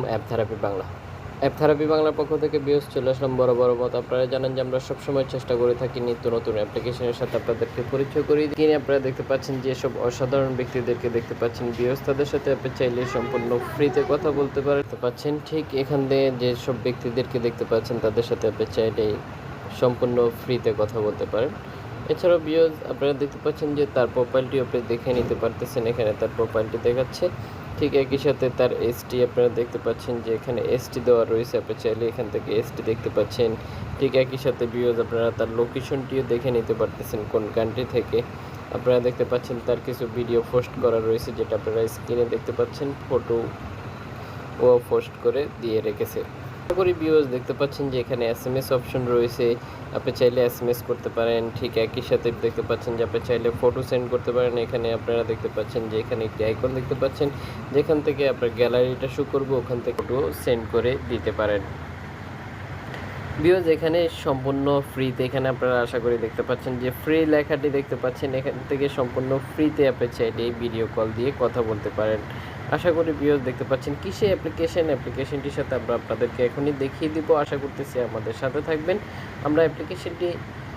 App therapy Bangla. App therapy বাংলার পক্ষ থেকে বিয়স চলে আসলাম বড় মতো। আপনারা জানেন যে আমরা সবসময় চেষ্টা করে থাকি নিত্য নতুন অ্যাপ্লিকেশনের সাথে আপনাদেরকে পরিচয় করিয়ে দিই। আপনারা দেখতে পাচ্ছেন যে সব অসাধারণ ব্যক্তিদেরকে দেখতে পাচ্ছেন বিয়স, তাদের সাথে আপনি চাইলে সম্পূর্ণ ফ্রিতে কথা বলতে পারছেন। ঠিক এখান দিয়ে যেসব ব্যক্তিদেরকে দেখতে পাচ্ছেন তাদের সাথে আপনি চাইলেই সম্পূর্ণ ফ্রিতে কথা বলতে পারেন। এছাড়াও বিয়স আপনারা দেখতে পাচ্ছেন যে তার প্রোফাইলটি আপনি দেখে নিতে পারতেছেন। এখানে তার প্রোফাইলটি দেখাচ্ছে। ঠিক একই সাথে তার এসটি আপনারা দেখতে পাচ্ছেন যে এখানে এসটি দেওয়া রয়েছে, আপনি চাইলে এখান থেকে এসটি দেখতে পাচ্ছেন। ঠিক একই সাথে বিয়স আপনারা তার লোকেশনটিও দেখে নিতে পারতেছেন কোন কান্ট্রি থেকে। আপনারা দেখতে পাচ্ছেন তার কিছু ভিডিও পোস্ট করা রয়েছে, যেটা আপনারা স্ক্রিনে দেখতে পাচ্ছেন। ফটো ও পোস্ট করে দিয়ে রেখেছে। আশা করি ভিউয়ার্স দেখতে পাচ্ছেন যে এখানে এসএমএস অপশন রয়েছে, আপনি চাইলে এসএমএস করতে পারেন। ঠিক একই সাথে দেখতে পাচ্ছেন যে আপনি চাইলে ফটো সেন্ড করতে পারেন। এখানে আপনারা দেখতে পাচ্ছেন যে এখানে একটি আইকন দেখতে পাচ্ছেন, যেখান থেকে আপনার গ্যালারিটা শো করবে, ওখান থেকে ফটো সেন্ড করে দিতে পারেন। ভিউয়ার্স এখানে সম্পূর্ণ ফ্রিতে, এখানে আপনারা আশা করি দেখতে পাচ্ছেন যে ফ্রি লেখাটি দেখতে পাচ্ছেন, এখান থেকে সম্পূর্ণ ফ্রিতে আপনি চাইলে এই ভিডিও কল দিয়ে কথা বলতে পারেন। আশা করি ভিউয়ার্স দেখতে পাচ্ছেন কিসে অ্যাপ্লিকেশনটির সাথে আমরা আপনাদেরকে এখনই দেখিয়ে দিব। আশা করতেছি আমাদের সাথে থাকবেন। আমরা অ্যাপ্লিকেশনটি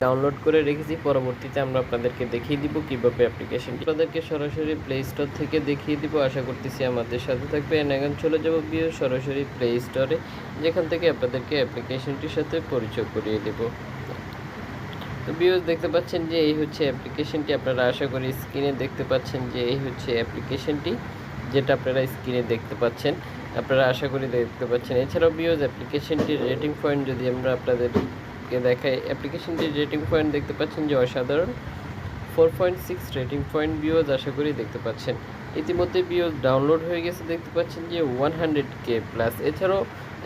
ডাউনলোড করে রেখেছি, পরবর্তীতে আমরা আপনাদেরকে দেখিয়ে দিব কীভাবে অ্যাপ্লিকেশনটি আপনাদেরকে সরাসরি প্লে স্টোর থেকে দেখিয়ে দিব। আশা করতেছি আমাদের সাথে থাকবেন। এখন চলে যাব ভিউয়ার্স সরাসরি প্লে স্টোরে, যেখান থেকে আপনাদেরকে অ্যাপ্লিকেশনটির সাথে পরিচয় করিয়ে দেব। তো ভিউয়ার্স দেখতে পাচ্ছেন যে এই হচ্ছে অ্যাপ্লিকেশনটি। আপনারা আশা করি স্ক্রিনে দেখতে পাচ্ছেন যে এই হচ্ছে অ্যাপ্লিকেশনটি, যেটা আপনারা স্ক্রিনে দেখতে পাচ্ছেন। আপনারা আশা করি দেখতে পাচ্ছেন। এছাড়াও ভিউয়ার্স অ্যাপ্লিকেশনটির রেটিং পয়েন্ট যদি আমরা আপনাদেরকে দেখাই, অ্যাপ্লিকেশনটির রেটিং পয়েন্ট দেখতে পাচ্ছেন যে অসাধারণ 4.6 রেটিং পয়েন্ট ভিউয়ার্স আশা করি দেখতে পাচ্ছেন। ইতিমধ্যে ভিউয়ার্স ডাউনলোড হয়ে গেছে, দেখতে পাচ্ছেন যে 100K প্লাস। এছাড়াও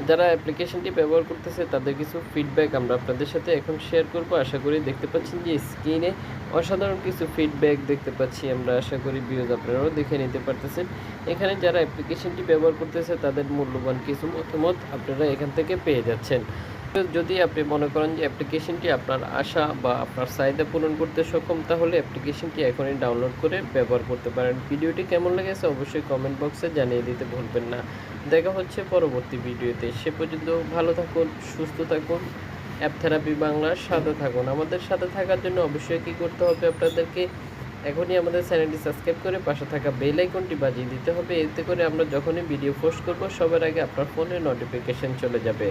যারা অ্যাপ্লিকেশনটি ব্যবহার করতেছে তাদের কিছু ফিডব্যাক আমরা আপনাদের সাথে এখন শেয়ার করব। আশা করি দেখতে পাচ্ছেন যে স্ক্রিনে অসাধারণ কিছু ফিডব্যাক দেখতে পাচ্ছি আমরা। আশা করি ভিউয়ার্স আপনারাও দেখে নিতে পারতেছেন। এখানে যারা অ্যাপ্লিকেশনটি ব্যবহার করতেছে তাদের মূল্যবান কিছু মতামত আপনারা এখান থেকে পেয়ে যাচ্ছেন। যদি আপনি মনে করেন যে অ্যাপ্লিকেশনটি আপনার আশা বা আপনার চাহিদা পূরণ করতে সক্ষম, তাহলে অ্যাপ্লিকেশনটি এখনই ডাউনলোড করে ব্যবহার করতে পারেন। ভিডিওটি কেমন লেগেছে অবশ্যই কমেন্ট বক্সে জানিয়ে দিতে ভুলবেন না। দেখা হচ্ছে পরবর্তী ভিডিওতে। সে পর্যন্ত ভালো থাকুন, সুস্থ থাকুন, অ্যাপ থেরাপি বাংলার সাথে থাকুন। আমাদের সাথে থাকার জন্য অবশ্যই কী করতে হবে, আপনাদেরকে এখনই আমাদের চ্যানেলটি সাবস্ক্রাইব করে পাশে থাকা বেল আইকনটি বাজিয়ে দিতে হবে। এতে করে আমরা যখনই ভিডিও পোস্ট করব সবার আগে আপনার ফোনে নোটিফিকেশন চলে যাবে।